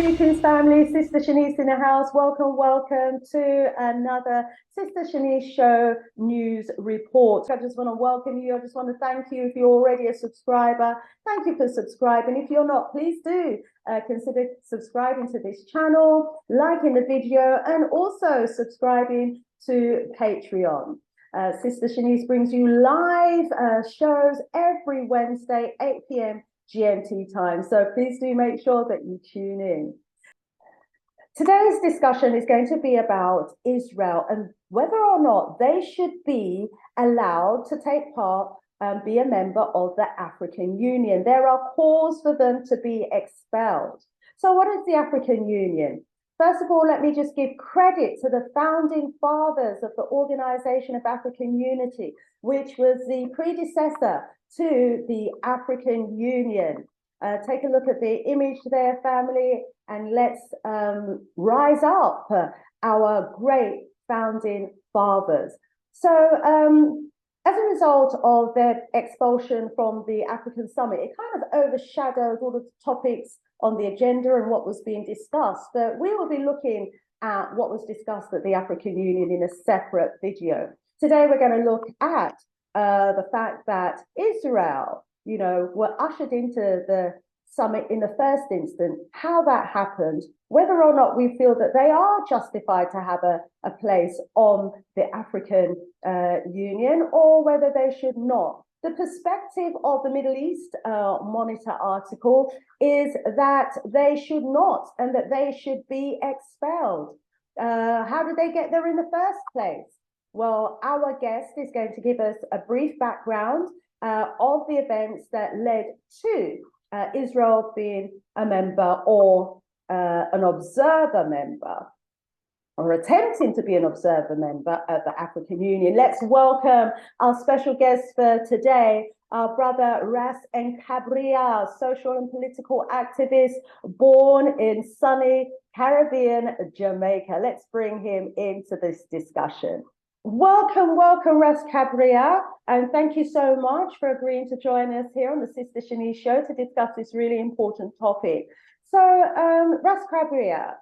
Greetings, family. Sister Shanice in the house. Welcome, welcome to another Sister Shanice Show news report. I just want to welcome you. I just want to thank you if you're already a subscriber. Thank you for subscribing. If you're not, please do consider subscribing to this channel, liking the video, and also subscribing to Patreon. Sister Shanice brings you live shows every Wednesday, 8 p.m. GMT time. So please do make sure that you tune in. Today's discussion is going to be about Israel and whether or not they should be allowed to take part and be a member of the African Union. There are calls for them to be expelled. So what is the African Union? First of all, let me just give credit to the founding fathers of the Organization of African Unity, which was the predecessor to the African Union. Take a look at the image there, family, and let's rise up our great founding fathers. So as a result of their expulsion from the African Summit, it kind of overshadowed all the topics on the agenda and what was being discussed. But we will be looking at what was discussed at the African Union in a separate video. Today, we're going to look at the fact that Israel, were ushered into the summit in the first instance, how that happened, whether or not we feel that they are justified to have a place on the African Union, or whether they should not. The perspective of the Middle East Monitor article is that they should not, and that they should be expelled. How did they get there in the first place? Well, our guest is going to give us a brief background of the events that led to Israel being a member or an observer member, or attempting to be an observer member of the African Union. Let's welcome our special guest for today, our brother Ras Nkabrea, social and political activist born in sunny Caribbean Jamaica. Let's bring him into this discussion. Welcome, Ras Nkabrea, and thank you so much for agreeing to join us here on the Sister Shanice Show to discuss this really important topic. So, Ras Nkabrea,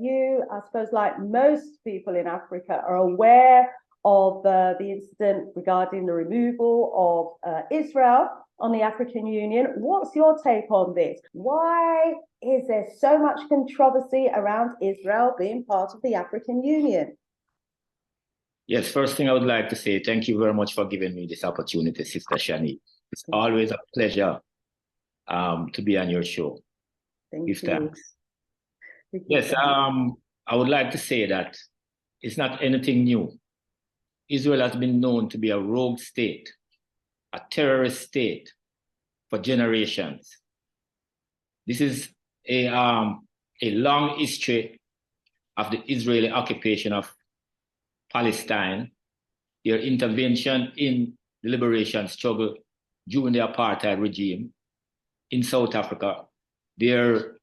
you, I suppose, like most people in Africa, are aware of the incident regarding the removal of Israel on the African Union. What's your take on this? Why is there so much controversy around Israel being part of the African Union? Yes, first thing I would like to say, thank you very much for giving me this opportunity, Sister Shani. It's always a pleasure to be on your show. Thank you. Thanks. Yes, I would like to say that it's not anything new. Israel has been known to be a rogue state, a terrorist state for generations. This is a long history of the Israeli occupation of Palestine, their intervention in the liberation struggle during the apartheid regime in South Africa, their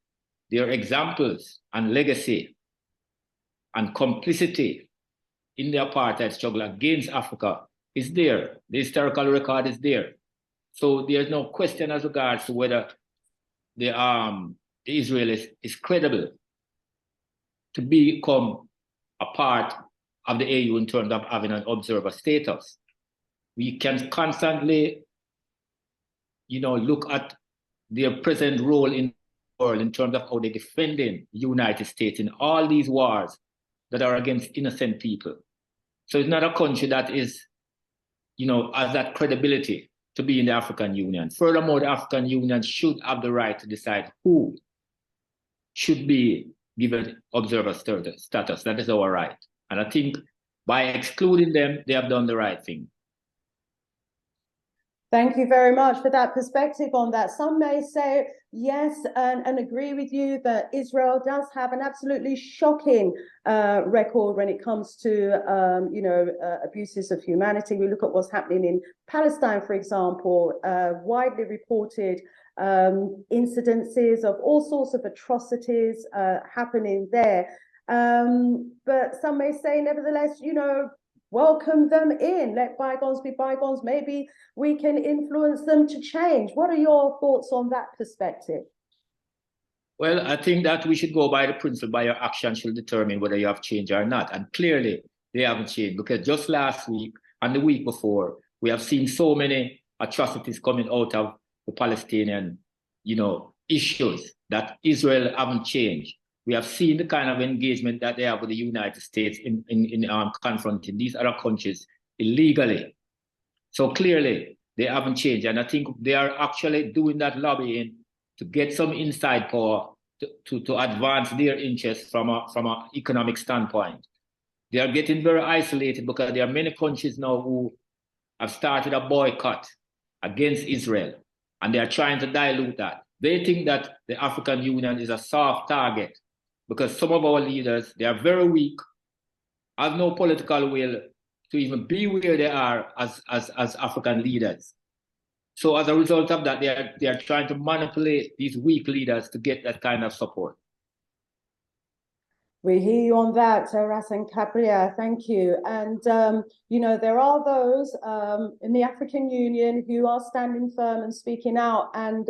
examples and legacy and complicity in the apartheid struggle against Africa is there. The historical record is there. So there's no question as regards to whether the Israel is credible to become a part of the AU in terms of having an observer status. We can constantly, look at their present role in the world in terms of how they're defending the United States in all these wars that are against innocent people. So it's not a country that is, has that credibility to be in the African Union. Furthermore, the African Union should have the right to decide who should be given observer status. That is our right. And I think by excluding them, they have done the right thing. Thank you very much for that perspective on that. Some may say yes and agree with you that Israel does have an absolutely shocking record when it comes to, abuses of humanity. We look at what's happening in Palestine, for example, widely reported incidences of all sorts of atrocities happening there. But some may say, nevertheless, welcome them in, let bygones be bygones. Maybe we can influence them to change. What are your thoughts on that perspective? Well, I think that we should go by the principle by your action shall determine whether you have changed or not. And clearly, they haven't changed because just last week and the week before, we have seen so many atrocities coming out of the Palestinian, issues that Israel haven't changed. We have seen the kind of engagement that they have with the United States in confronting these other countries illegally. So clearly, they haven't changed. And I think they are actually doing that lobbying to get some inside power to advance their interests from an economic standpoint. They are getting very isolated because there are many countries now who have started a boycott against Israel, and they are trying to dilute that. They think that the African Union is a soft target because some of our leaders, they are very weak, have no political will to even be where they are as African leaders. So as a result of that, they are trying to manipulate these weak leaders to get that kind of support. We hear you on that, Ras Nkabrea. Thank you. And, there are those in the African Union who are standing firm and speaking out, and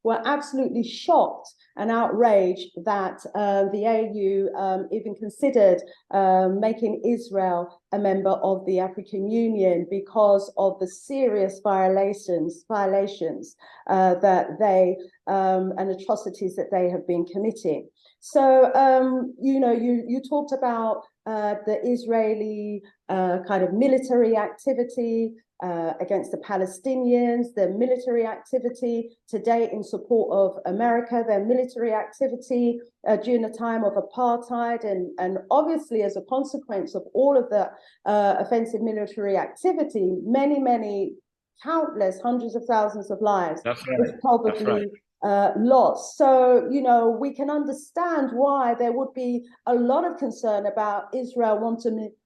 were absolutely shocked and outraged that the AU even considered making Israel a member of the African Union because of the serious violations that they and atrocities that they have been committing. So, you talked about the Israeli kind of military activity against the Palestinians, their military activity today in support of America, their military activity during the time of apartheid, and obviously as a consequence of all of the offensive military activity, many, countless hundreds of thousands of lives was probably lost. So, we can understand why there would be a lot of concern about Israel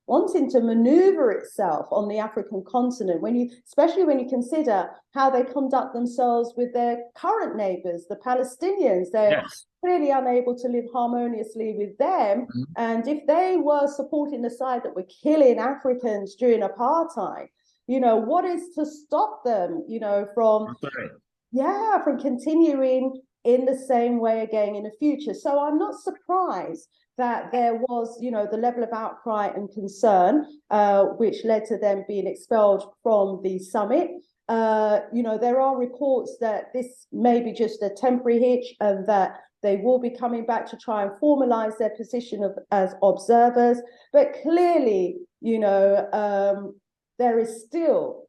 wanting to maneuver itself on the African continent, especially when you consider how they conduct themselves with their current neighbors, the Palestinians. They're clearly unable to live harmoniously with them. Mm-hmm. And if they were supporting the side that were killing Africans during apartheid, what is to stop them, from continuing in the same way again in the future? So I'm not surprised that there was, the level of outcry and concern, which led to them being expelled from the summit. There are reports that this may be just a temporary hitch and that they will be coming back to try and formalize their position as observers. But clearly, there is still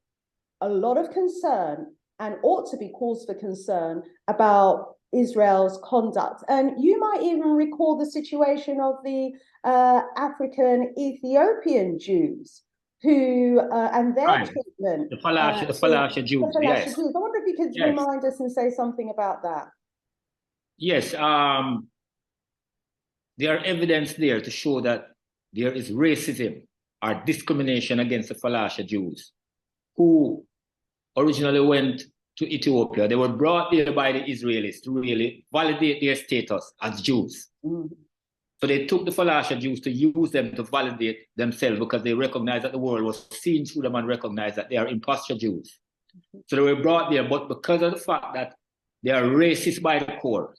a lot of concern and ought to be cause for concern about Israel's conduct. And you might even recall the situation of the African Ethiopian Jews who and their treatment. The Falasha Jews, yes. Jews. I wonder if you could remind us and say something about that. Yes, there are evidence there to show that there is racism or discrimination against the Falasha Jews who originally went to Ethiopia. They were brought there by the Israelis to really validate their status as Jews. Mm-hmm. So they took the Falasha Jews to use them to validate themselves because they recognized that the world was seeing through them and recognized that they are impostor Jews. Mm-hmm. So they were brought there, but because of the fact that they are racist by the core,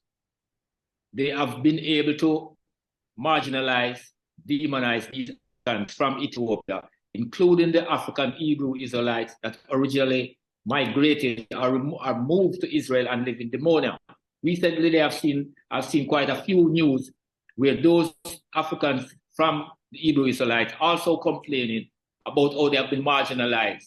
they have been able to marginalize, demonize these from Ethiopia, including the African Hebrew Israelites that originally migrated or moved to Israel and live in Demonia. Recently, I've seen quite a few news where those Africans from the Hebrew Israelites also complaining about how they have been marginalized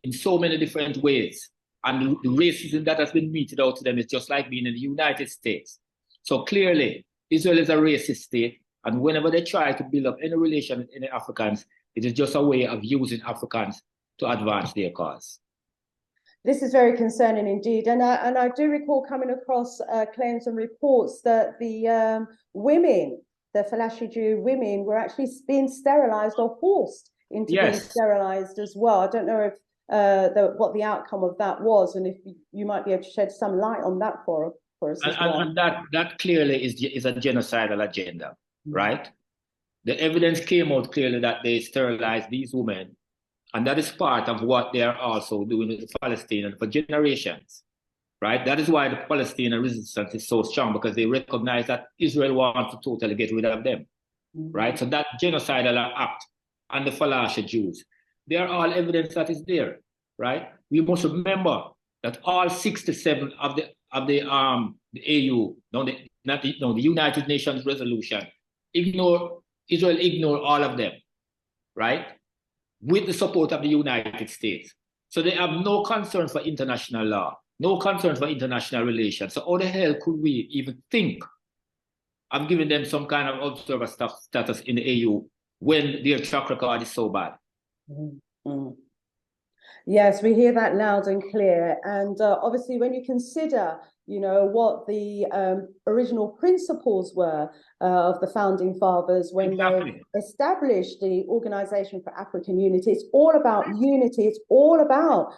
in so many different ways. And the racism that has been meted out to them is just like being in the United States. So clearly, Israel is a racist state. And whenever they try to build up any relation with any Africans, it is just a way of using Africans to advance their cause. This is very concerning indeed. And I do recall coming across claims and reports that the women, the Falasha Jew women, were actually being sterilized or forced into being sterilized as well. I don't know if what the outcome of that was, and if you might be able to shed some light on that for us as well. And that clearly is a genocidal agenda, right? The evidence came out clearly that they sterilized these women, and that is part of what they are also doing with the Palestinians for generations. right? That is why the Palestinian resistance is so strong, because they recognize that Israel wants to totally get rid of them, right? So that genocidal act and the Falasha Jews, they are all evidence that is there, right? We must remember that all 67 of the AU, the United Nations resolution, Israel ignore all of them, right? With the support of the United States. So they have no concern for international law, no concern for international relations. So how the hell could we even think of giving them some kind of observer status in the AU when their track record is so bad? Mm-hmm. Yes, we hear that loud and clear. And obviously, when you consider, what the original principles were of the founding fathers when they established the Organization for African Unity, it's all about unity. It's all about,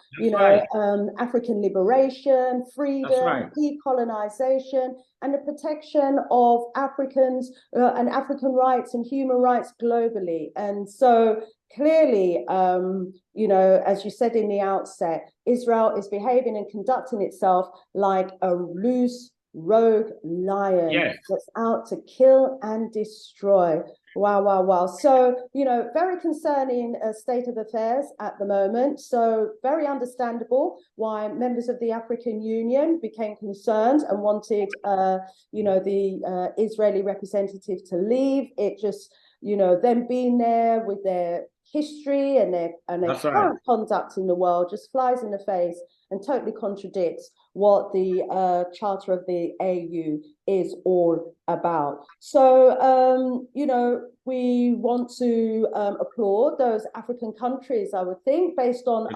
African liberation, freedom, decolonization, and the protection of Africans and African rights and human rights globally. And so clearly, as you said in the outset, Israel is behaving and conducting itself like a loose, rogue lion that's out to kill and destroy. Wow, wow, wow. So, very concerning state of affairs at the moment. So very understandable why members of the African Union became concerned and wanted, the Israeli representative to leave. It just, them being there with their history and their current conduct in the world just flies in the face and totally contradicts what the Charter of the AU is all about. So, we want to applaud those African countries, I would think, based on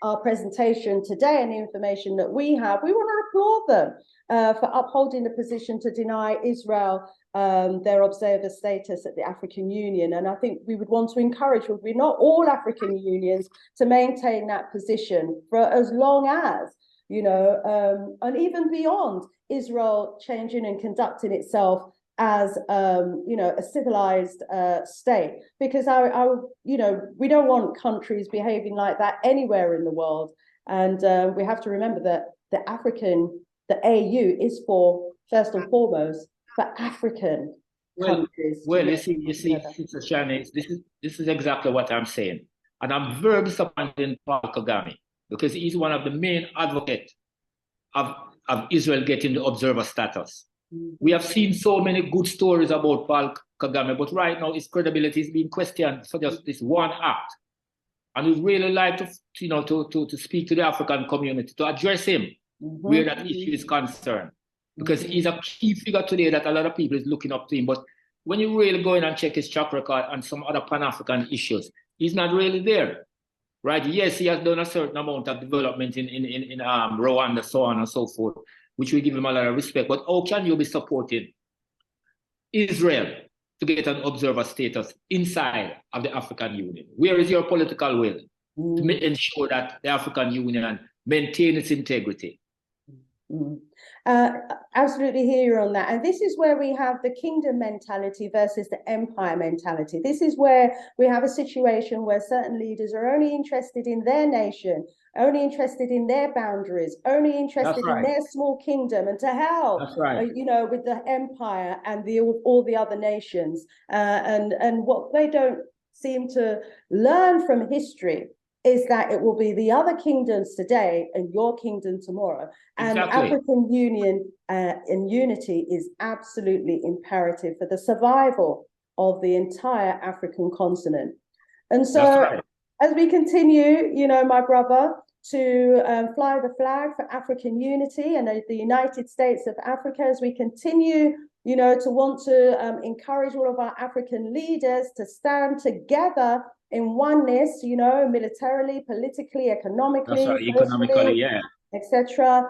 our presentation today and the information that we have. We want to applaud them for upholding the position to deny Israel their observer status at the African Union. And I think we would want to encourage, would we not, all African unions to maintain that position for as long as, and even beyond Israel changing and conducting itself as, a civilized state, because we don't want countries behaving like that anywhere in the world. And we have to remember that the AU is for, first and foremost, for African countries. Well, you see, Sister Shani, this is exactly what I'm saying. And I'm very disappointed in Paul Kagame, because he's one of the main advocates of Israel getting the observer status. We have seen so many good stories about Paul Kagame, but right now his credibility is being questioned for just this one act. And we'd really like to speak to the African community, to address him where that issue is concerned. Because he's a key figure today that a lot of people is looking up to him. But when you really go in and check his track record on some other Pan-African issues, he's not really there, right? Yes, he has done a certain amount of development in Rwanda, so on and so forth, which we give him a lot of respect. But how can you be supporting Israel to get an observer status inside of the African Union? Where is your political will to ensure that the African Union maintains its integrity? Absolutely hear you on that. And this is where we have the kingdom mentality versus the empire mentality. This is where we have a situation where certain leaders are only interested in their nation, only interested in their boundaries, only interested in their small kingdom, and to hell, with the empire and all the other nations. And what they don't seem to learn from history is that it will be the other kingdoms today and your kingdom tomorrow. And African Union and unity is absolutely imperative for the survival of the entire African continent. And so as we continue, my brother, to fly the flag for African unity and the United States of Africa, as we continue, to want to encourage all of our African leaders to stand together in oneness, militarily, politically, economically, socially, etc.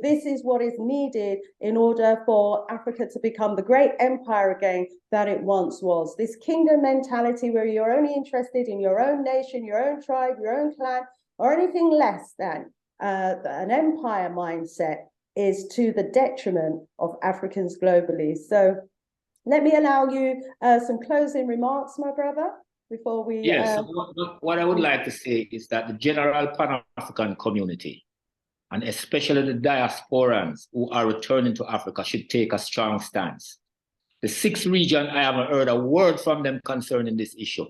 This is what is needed in order for Africa to become the great empire again that it once was. This kingdom mentality where you're only interested in your own nation, your own tribe, your own clan, or anything less than an empire mindset is to the detriment of Africans globally. So let me allow you some closing remarks, my brother, before we... Yes, what I would like to say is that the general Pan-African community and especially the diasporans who are returning to Africa, should take a strong stance. The sixth region, I haven't heard a word from them concerning this issue,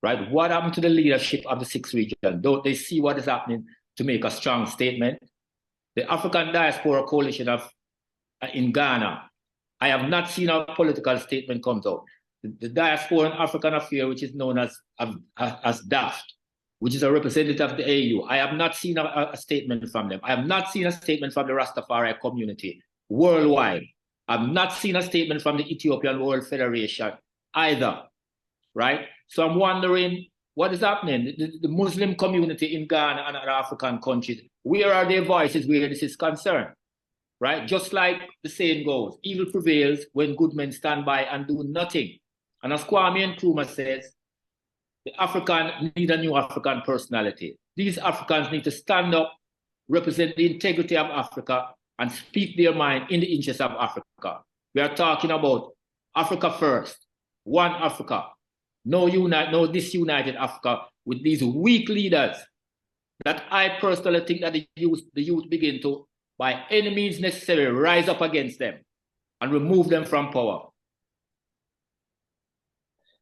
right? What happened to the leadership of the sixth region? Don't they see what is happening to make a strong statement? The African Diaspora Coalition in Ghana, I have not seen a political statement come out. The Diaspora and African Affairs, which is known as DAFT, which is a representative of the AU, I have not seen a statement from them. I have not seen a statement from the Rastafari community worldwide. I've not seen a statement from the Ethiopian World Federation either, right? So I'm wondering what is happening. The Muslim community in Ghana and other African countries, where are their voices where this is concerned, right? Just like the saying goes, evil prevails when good men stand by and do nothing. And as Kwame Nkrumah says, the African need a new African personality. These Africans need to stand up, represent the integrity of Africa, and speak their mind in the interest of Africa. We are talking about Africa first, one Africa, no disunited Africa with these weak leaders that I personally think that the youth begin to, by any means necessary, rise up against them and remove them from power.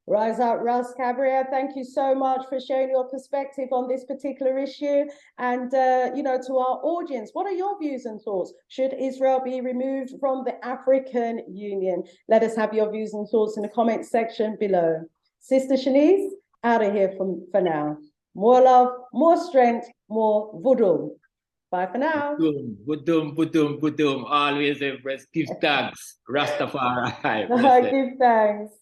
Rise up, Ras Nkabrea. Thank you so much for sharing your perspective on this particular issue. And, you know, to our audience, what are your views and thoughts? Should Israel be removed from the African Union? Let us have your views and thoughts in the comment section below. Sister Shanice, out of here for now. More love, more strength, more voodoo. Bye for now. Budum. Always embrace. Give thanks. Rastafari. Give thanks.